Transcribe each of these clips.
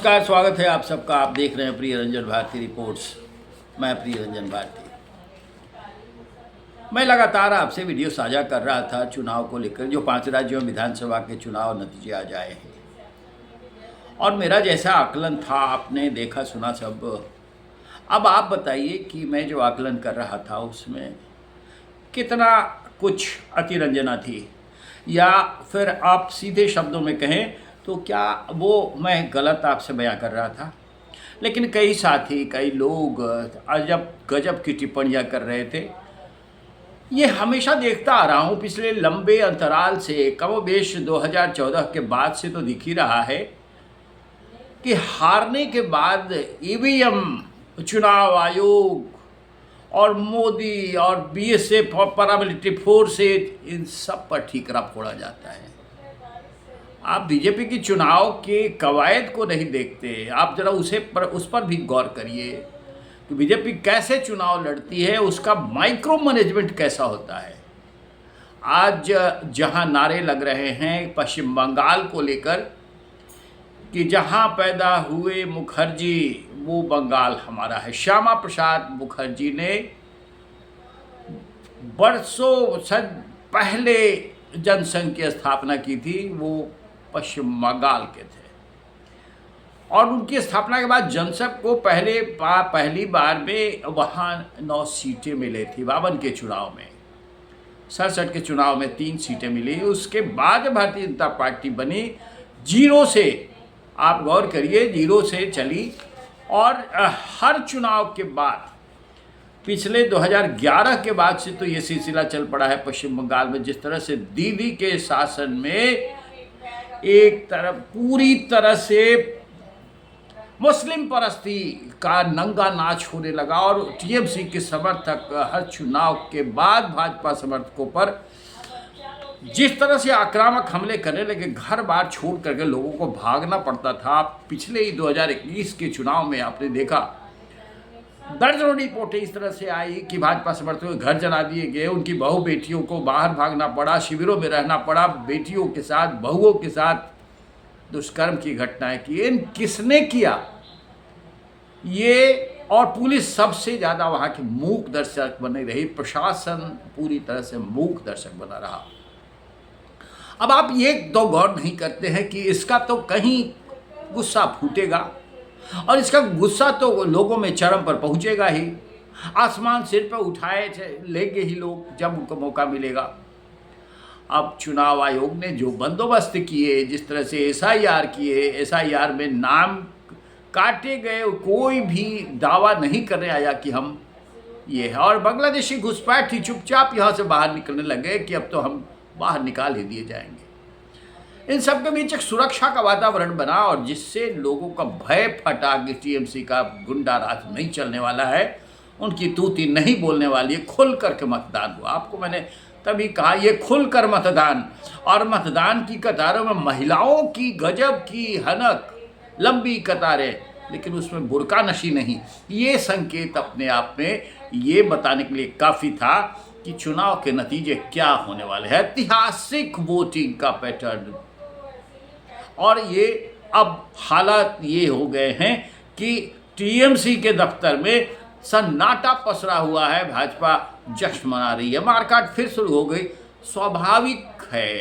नमस्कार, स्वागत है आप सबका। आप देख रहे हैं प्रिय रंजन भारती रिपोर्ट्स। मैं प्रिय रंजन भारती। मैं लगातार आपसे वीडियो साझा कर रहा था चुनाव को लेकर, जो 5 राज्यों में विधानसभा के चुनाव नतीजे आ जाए हैं। और मेरा जैसा आकलन था आपने देखा सुना सब। अब आप बताइए कि मैं जो आकलन कर रहा था उसमें कितना कुछ अतिरंजना थी, या फिर आप सीधे शब्दों में कहें तो क्या वो मैं गलत आपसे बयां कर रहा था। लेकिन कई साथी, कई लोग अजब गजब की टिप्पणियां कर रहे थे। ये हमेशा देखता आ रहा हूँ पिछले लंबे अंतराल से, कमोबेश 2014 के बाद से तो दिख ही रहा है कि हारने के बाद ईवीएम, चुनाव आयोग और मोदी और बीएसएफ और पैरामिलिट्री फोर्सेज, इन सब पर ठीकरा फोड़ा जाता है। आप बीजेपी की चुनाव के कवायद को नहीं देखते। आप जरा उस पर भी गौर करिए कि बीजेपी कैसे चुनाव लड़ती है, उसका माइक्रो मैनेजमेंट कैसा होता है। आज जहां नारे लग रहे हैं पश्चिम बंगाल को लेकर कि जहां पैदा हुए मुखर्जी वो बंगाल हमारा है। श्यामा प्रसाद मुखर्जी ने बरसों पहले जनसंघ की स्थापना की थी, वो पश्चिम बंगाल के थे। और उनकी स्थापना के बाद जनसंघ को पहली बार में वहाँ 9 सीटें मिली थी 52 के चुनाव में। 67 के चुनाव में 3 सीटें मिली। उसके बाद भारतीय जनता पार्टी बनी, जीरो से, आप गौर करिए, जीरो से चली। और हर चुनाव के बाद, पिछले 2011 के बाद से तो ये सिलसिला चल पड़ा है पश्चिम बंगाल में। जिस तरह से दीदी के शासन में एक तरफ पूरी तरह से मुस्लिम परस्ती का नंगा नाच होने लगा, और टीएमसी के समर्थक हर चुनाव के बाद भाजपा समर्थकों पर जिस तरह से आक्रामक हमले करने लगे, घर बार छोड़ करके लोगों को भागना पड़ता था। पिछले ही 2021 के चुनाव में आपने देखा दर्जनों रिपोर्टें इस तरह से आई कि भाजपा समर्थकों के घर जला दिए गए, उनकी बहू बेटियों को बाहर भागना पड़ा, शिविरों में रहना पड़ा, बेटियों के साथ, बहुओं के साथ दुष्कर्म की घटनाएं की। इन किसने किया ये? और पुलिस सबसे ज़्यादा वहाँ की मूक दर्शक बनी रही, प्रशासन पूरी तरह से मूक दर्शक बना रहा। अब आप ये तो गौर नहीं करते हैं कि इसका तो कहीं गुस्सा फूटेगा, और इसका गुस्सा तो लोगों में चरम पर पहुंचेगा ही। आसमान सिर पर उठाए लेंगे ही लोग जब उनको मौका मिलेगा। अब चुनाव आयोग ने जो बंदोबस्त किए, जिस तरह से एसआईआर किए, एसआईआर में नाम काटे गए, कोई भी दावा नहीं करने आया कि हम ये है। और बांग्लादेशी घुसपैठ ही चुपचाप यहाँ से बाहर निकलने लगे कि अब तो हम बाहर निकाल ही दिए जाएंगे। इन सब के बीच एक सुरक्षा का वातावरण बना, और जिससे लोगों का भय फटा कि टीएमसी का गुंडा राज नहीं चलने वाला है, उनकी तूती नहीं बोलने वाली है। खुल करके मतदान हुआ। आपको मैंने तभी कहा ये खुलकर मतदान, और मतदान की कतारों में महिलाओं की गजब की हनक, लंबी कतारें, लेकिन उसमें बुर्का नशी नहीं। ये संकेत अपने आप में ये बताने के लिए काफ़ी था कि चुनाव के नतीजे क्या होने वाले हैं। ऐतिहासिक वोटिंग का पैटर्न। और ये अब हालात ये हो गए हैं कि टीएमसी के दफ्तर में सन्नाटा पसरा हुआ है। भाजपा जश्न मना रही है, मारकाट फिर शुरू हो गई। स्वाभाविक है,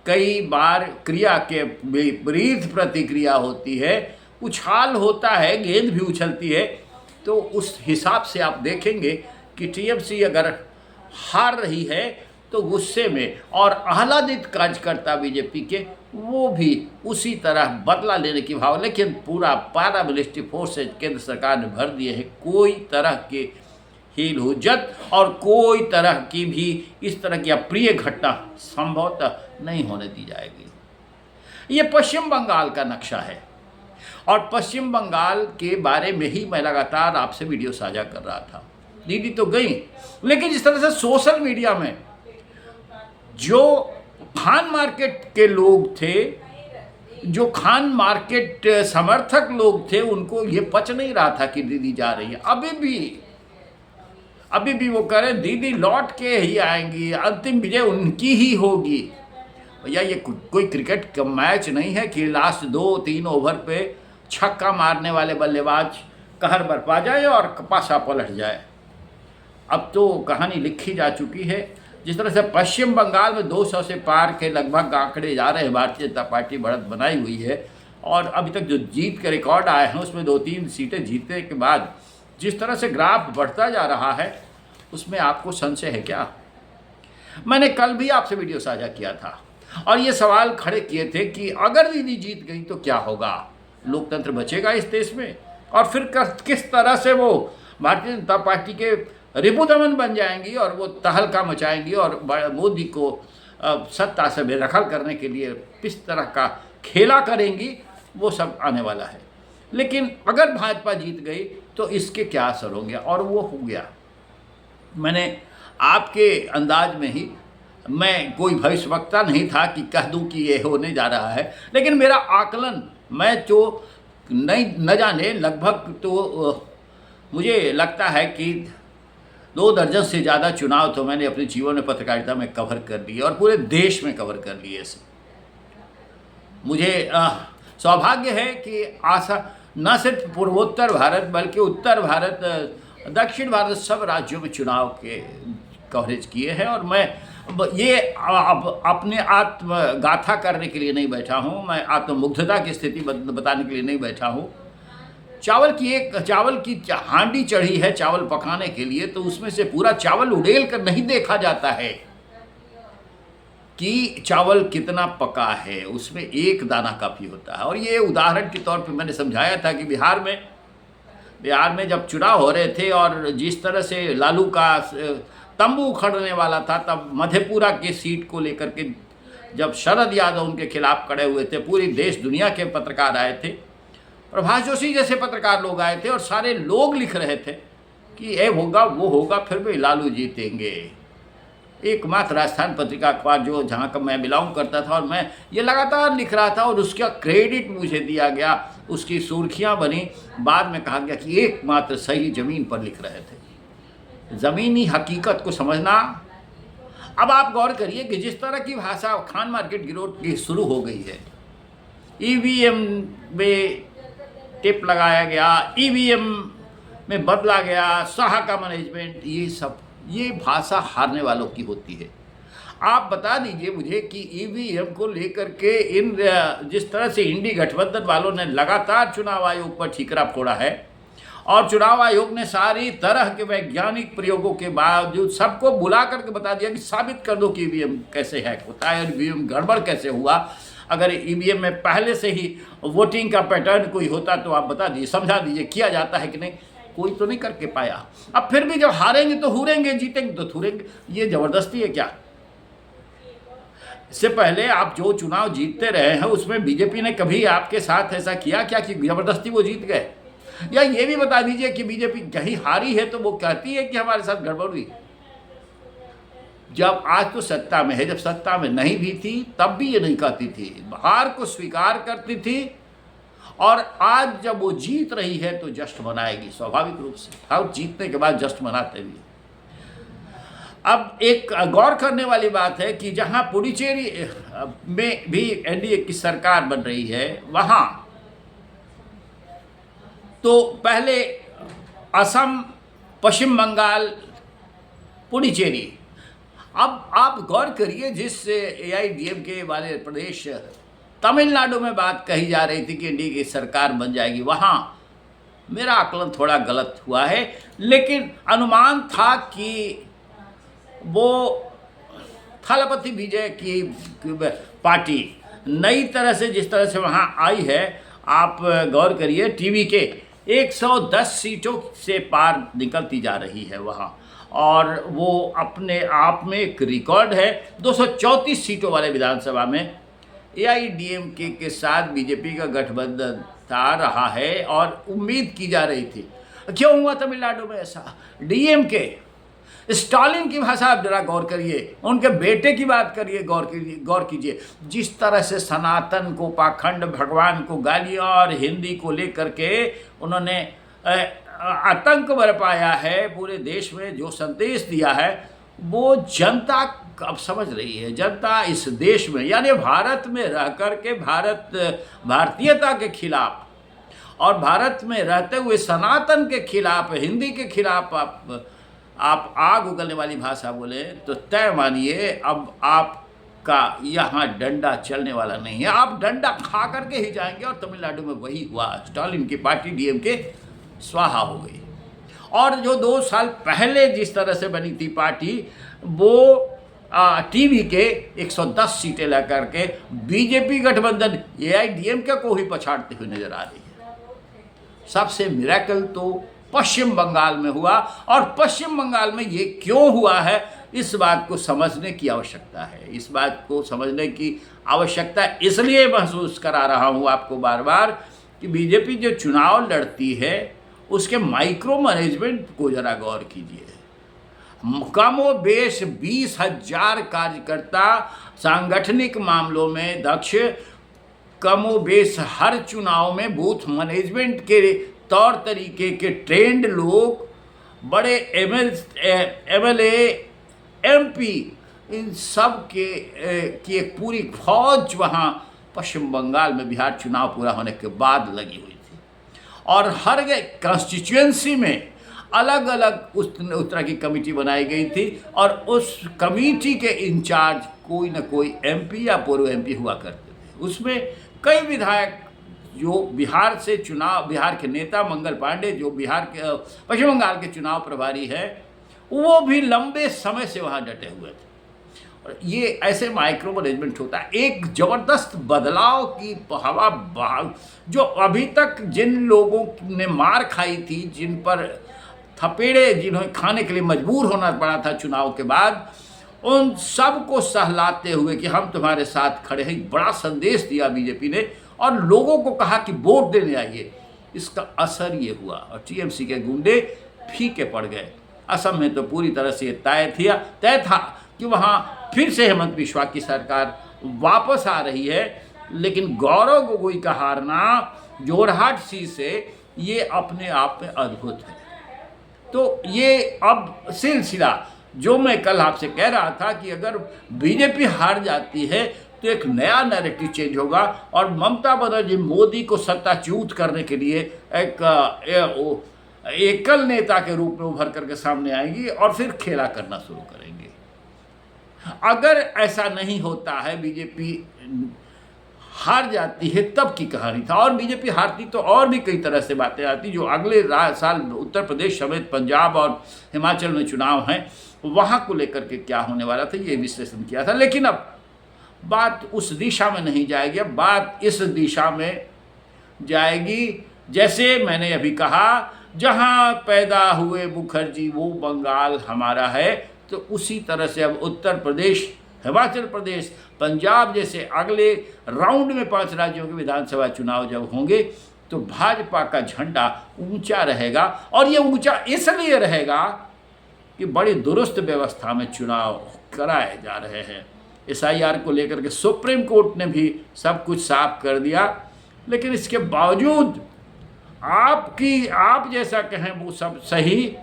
कई बार क्रिया के विपरीत प्रतिक्रिया होती है, उछाल होता है, गेंद भी उछलती है। तो उस हिसाब से आप देखेंगे कि टीएमसी अगर हार रही है तो गुस्से में, और आह्लादित कार्यकर्ता बीजेपी के वो भी उसी तरह बदला लेने की भाव। लेकिन पूरा पैरामिलिट्री फोर्सेज केंद्र सरकार ने भर दिए हैं। कोई तरह के हील हुज्जत और कोई तरह की भी इस तरह की अप्रिय घटना संभवतः नहीं होने दी जाएगी। ये पश्चिम बंगाल का नक्शा है, और पश्चिम बंगाल के बारे में ही मैं लगातार आपसे वीडियो साझा कर रहा था। दीदी तो गई, लेकिन जिस तरह से सोशल मीडिया में जो खान मार्केट के लोग थे, जो खान मार्केट समर्थक लोग थे, उनको ये पच नहीं रहा था कि दीदी जा रही है। अभी भी वो कह रहे हैं दीदी लौट के ही आएंगी, अंतिम विजय उनकी ही होगी। भैया ये कोई क्रिकेट का मैच नहीं है कि लास्ट 2-3 ओवर पे छक्का मारने वाले बल्लेबाज कहर बरपा जाए और पासा पलट जाए। अब तो कहानी लिखी जा चुकी है। जिस तरह से पश्चिम बंगाल में 200 से पार के लगभग आंकड़े जा रहे हैं, भारतीय जनता पार्टी बढ़त बनाई हुई है और अभी तक जो जीत के रिकॉर्ड आए हैं उसमें 2-3 सीटें जीतने के बाद जिस तरह से ग्राफ बढ़ता जा रहा है, उसमें आपको संशय है क्या? मैंने कल भी आपसे वीडियो साझा किया था और ये सवाल खड़े किए थे कि अगर दीदी जीत गई तो क्या होगा, लोकतंत्र बचेगा इस देश में? और फिर किस तरह से वो भारतीय जनता पार्टी के रिपुदमन बन जाएंगी और वो तहलका मचाएंगी और मोदी को सत्ता से बेदखल करने के लिए किस तरह का खेला करेंगी, वो सब आने वाला है। लेकिन अगर भाजपा जीत गई तो इसके क्या असर हो गया, और वो हो गया। मैंने आपके अंदाज में ही, मैं कोई भविष्यवक्ता नहीं था कि कह दूं कि ये होने जा रहा है, लेकिन मेरा आकलन, मैं जो नहीं न जाने लगभग तो मुझे लगता है कि 2 दर्जन से ज़्यादा चुनाव तो मैंने अपने जीवन में पत्रकारिता में कवर कर लिए और पूरे देश में कवर कर लिए इसे। मुझे सौभाग्य है कि आशा न सिर्फ पूर्वोत्तर भारत बल्कि उत्तर भारत, दक्षिण भारत, सब राज्यों में चुनाव के कवरेज किए हैं। और मैं ये अपने आत्मगाथा करने के लिए नहीं बैठा हूँ, मैं आत्ममुग्धता की स्थिति बताने के लिए नहीं बैठा हूँ। चावल की हांडी चढ़ी है चावल पकाने के लिए, तो उसमें से पूरा चावल उड़ेल कर नहीं देखा जाता है कि चावल कितना पका है, उसमें एक दाना काफ़ी होता है। और ये उदाहरण के तौर पे मैंने समझाया था कि बिहार में जब चुनाव हो रहे थे और जिस तरह से लालू का तंबू उखड़ने वाला था, तब मधेपुरा की सीट को लेकर के जब शरद यादव उनके खिलाफ खड़े हुए थे, पूरी देश दुनिया के पत्रकार आए थे, प्रभाष जोशी जैसे पत्रकार लोग आए थे और सारे लोग लिख रहे थे कि ये होगा वो होगा, फिर भी लालू जीतेंगे। एकमात्र राजस्थान पत्रिका अखबार जो जहाँ का मैं बिलोंग करता था, और मैं ये लगातार लिख रहा था और उसका क्रेडिट मुझे दिया गया, उसकी सुर्खियाँ बनी। बाद में कहा गया कि एकमात्र सही ज़मीन पर लिख रहे थे। ज़मीनी हकीकत को समझना। अब आप गौर करिए कि जिस तरह की भाषा खान मार्केट गिरोह की शुरू हो गई है, ईवीएम में टिप लगाया गया, ईवीएम में बदला गया, शाह का मैनेजमेंट, ये भाषा हारने वालों की होती है। आप बता दीजिए मुझे कि ईवीएम को लेकर के इन जिस तरह से इंडी गठबंधन वालों ने लगातार चुनाव आयोग पर ठीकरा फोड़ा है और चुनाव आयोग ने सारी तरह के वैज्ञानिक प्रयोगों के बावजूद सबको बुला करके बता दिया कि साबित कर दो कि ईवीएम कैसे हैक होता है और ईवीएम गड़बड़ कैसे हुआ। अगर ईवीएम में पहले से ही वोटिंग का पैटर्न कोई होता तो आप बता दीजिए, समझा दीजिए किया जाता है कि नहीं। कोई तो नहीं करके पाया। अब फिर भी जब हारेंगे तो हुरेंगे, जीतेंगे तो थूरेंगे, ये ज़बरदस्ती है क्या? इससे पहले आप जो चुनाव जीतते रहे हैं उसमें बीजेपी ने कभी आपके साथ ऐसा किया क्या कि ज़बरदस्ती वो जीत गए? या ये भी बता दीजिए कि बीजेपी कहीं हारी है तो वो कहती है कि हमारे साथ गड़बड़ हुई। जब आज तो सत्ता में है, जब सत्ता में नहीं भी थी तब भी ये नहीं कहती थी, हार को स्वीकार करती थी। और आज जब वो जीत रही है तो जश्न मनाएगी स्वाभाविक रूप से। हर जीतने के बाद जश्न मनाते भी। अब एक गौर करने वाली बात है कि जहां पुडुचेरी में भी एनडीए की सरकार बन रही है, वहां तो पहले असम, पश्चिम बंगाल, पुडुचेरी। अब आप गौर करिए, जिस एआईडीएमके वाले प्रदेश तमिलनाडु में बात कही जा रही थी कि एनडीए की सरकार बन जाएगी, वहाँ मेरा आकलन थोड़ा गलत हुआ है, लेकिन अनुमान था कि वो थलपति विजय की पार्टी नई तरह से जिस तरह से वहाँ आई है, आप गौर करिए टीवी के 110 सीटों से पार निकलती जा रही है वहाँ, और वो अपने आप में एक रिकॉर्ड है। 234 सीटों वाले विधानसभा में एआईडीएमके के साथ बीजेपी का गठबंधन था रहा है और उम्मीद की जा रही थी। क्यों हुआ तमिलनाडु में ऐसा? डीएमके, स्टालिन की भाषा आप जरा गौर करिए, उनके बेटे की बात करिए, गौर कीजिए। जिस तरह से सनातन को, पाखंड, भगवान को गालियाँ और हिंदी को लेकर के उन्होंने आतंक बरपाया है पूरे देश में, जो संदेश दिया है वो जनता अब समझ रही है। जनता इस देश में यानी भारत में रह कर के भारतीयता के खिलाफ और भारत में रहते हुए सनातन के खिलाफ, हिंदी के खिलाफ आप आग उगलने वाली भाषा बोले तो तय मानिए अब आपका यहाँ डंडा चलने वाला नहीं है। आप डंडा खा करके ही जाएंगे। और तमिलनाडु में वही हुआ, स्टालिन की पार्टी डीएमके स्वाहा हो गई। और जो 2 साल पहले जिस तरह से बनी थी पार्टी, वो टीवी के 110 सीटें ला करके बीजेपी गठबंधन एआईडीएमके को ही पछाड़ते हुए नजर आ रही है। सबसे मिरेकल तो पश्चिम बंगाल में हुआ, और पश्चिम बंगाल में ये क्यों हुआ है, इस बात को समझने की आवश्यकता है। इस बात को समझने की आवश्यकता इसलिए महसूस करा रहा हूँ आपको बार बार कि बीजेपी जो चुनाव लड़ती है उसके माइक्रो मैनेजमेंट को जरा गौर कीजिए। कमो बेश 20,000 कार्यकर्ता सांगठनिक मामलों में दक्ष, कमो बेश हर चुनाव में बूथ मैनेजमेंट के तौर तरीके के ट्रेंड लोग, बड़े एमएलए एमपी, इन सब की एक पूरी फौज वहाँ पश्चिम बंगाल में बिहार चुनाव पूरा होने के बाद लगी हुई थी। और हर कॉन्स्टिट्यूएंसी में अलग अलग उस तरह की कमेटी बनाई गई थी, और उस कमेटी के इंचार्ज कोई ना कोई एमपी या पूर्व एमपी हुआ करते थे। उसमें कई विधायक जो बिहार से चुनाव, बिहार के नेता मंगल पांडे जो बिहार के पश्चिम बंगाल के चुनाव प्रभारी है, वो भी लंबे समय से वहाँ डटे हुए थे। और ये ऐसे माइक्रो मैनेजमेंट होता है। एक ज़बरदस्त बदलाव की हवा, जो अभी तक जिन लोगों ने मार खाई थी, जिन पर थपेड़े जिन्हें खाने के लिए मजबूर होना पड़ा था चुनाव के बाद, उन सब को सहलाते हुए कि हम तुम्हारे साथ खड़े हैं, बड़ा संदेश दिया बीजेपी ने, और लोगों को कहा कि वोट देने आइए। इसका असर ये हुआ और टीएमसी के गुंडे फीके पड़ गए। असम में तो पूरी तरह से तय था कि वहाँ फिर से हेमंत बिस्वा की सरकार वापस आ रही है, लेकिन गौरव गोगोई का हारना जोरहाट सीट से ये अपने आप में अद्भुत है। तो ये अब सिलसिला जो मैं कल आपसे कह रहा था कि अगर बीजेपी हार जाती है तो एक नया नैरेटिव चेंज होगा, और ममता बनर्जी मोदी को सत्ताच्युत करने के लिए एक एकल नेता के रूप में उभर करके सामने आएंगी और फिर खेला करना शुरू करेंगे। अगर ऐसा नहीं होता है, बीजेपी हार जाती है, तब की कहानी था। और बीजेपी हारती तो और भी कई तरह से बातें आती, जो अगले साल उत्तर प्रदेश समेत पंजाब और हिमाचल में चुनाव हैं, वहाँ को लेकर के क्या होने वाला था, ये विश्लेषण किया था। लेकिन अब बात उस दिशा में नहीं जाएगी, अब बात इस दिशा में जाएगी, जैसे मैंने अभी कहा, जहाँ पैदा हुए मुखर्जी वो बंगाल हमारा है। तो उसी तरह से अब उत्तर प्रदेश, हिमाचल प्रदेश, पंजाब जैसे अगले राउंड में 5 राज्यों के विधानसभा चुनाव जब होंगे तो भाजपा का झंडा ऊंचा रहेगा। और ये ऊंचा इसलिए रहेगा कि बड़ी दुरुस्त व्यवस्था में चुनाव कराए जा रहे हैं। एसआईआर को लेकर के सुप्रीम कोर्ट ने भी सब कुछ साफ कर दिया, लेकिन इसके बावजूद आप जैसा कहें वो सब सही,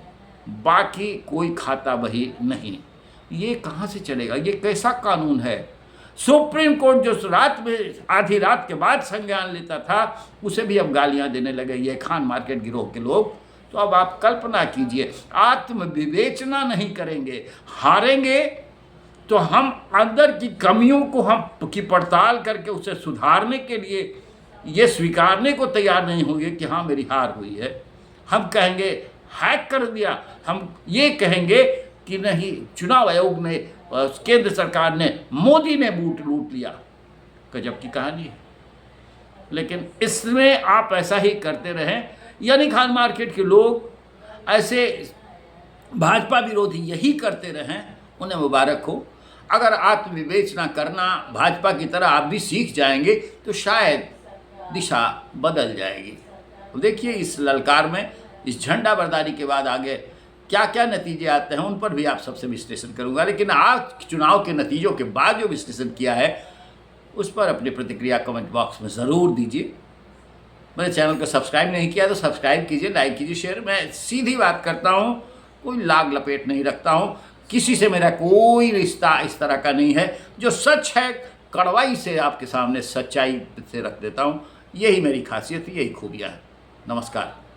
बाकी कोई खाता बही नहीं। ये कहाँ से चलेगा? ये कैसा कानून है? सुप्रीम कोर्ट जो रात में आधी रात के बाद संज्ञान लेता था, उसे भी अब गालियां देने लगे ये खान मार्केट गिरोह के लोग। तो अब आप कल्पना कीजिए, आत्मविवेचना नहीं करेंगे, हारेंगे तो हम अंदर की कमियों को की पड़ताल करके उसे सुधारने के लिए ये स्वीकारने को तैयार नहीं होंगे कि हाँ मेरी हार हुई है। हम कहेंगे हैक कर दिया, हम ये कहेंगे कि नहीं चुनाव आयोग ने, केंद्र सरकार ने, मोदी ने लूट लिया। गजब की कहानी है। लेकिन इसमें आप ऐसा ही करते रहें, यानी खान मार्केट के लोग ऐसे भाजपा विरोधी यही करते रहें, उन्हें मुबारक हो। अगर आत्मविवेचना करना भाजपा की तरह आप भी सीख जाएंगे तो शायद दिशा बदल जाएगी। तो देखिए इस ललकार में, इस झंडा बरदारी के बाद आगे क्या क्या नतीजे आते हैं उन पर भी आप सबसे विश्लेषण करूंगा। लेकिन आज चुनाव के नतीजों के बाद जो विश्लेषण किया है उस पर अपनी प्रतिक्रिया कमेंट बॉक्स में ज़रूर दीजिए। मेरे चैनल को सब्सक्राइब नहीं किया तो सब्सक्राइब कीजिए, लाइक कीजिए, शेयर। मैं सीधी बात करता हूँ, कोई लाग लपेट नहीं रखता हूँ, किसी से मेरा कोई रिश्ता इस तरह का नहीं है। जो सच है कड़वाई से आपके सामने सच्चाई से रख देता हूँ। यही मेरी खासियत है, यही खूबियाँ है। नमस्कार।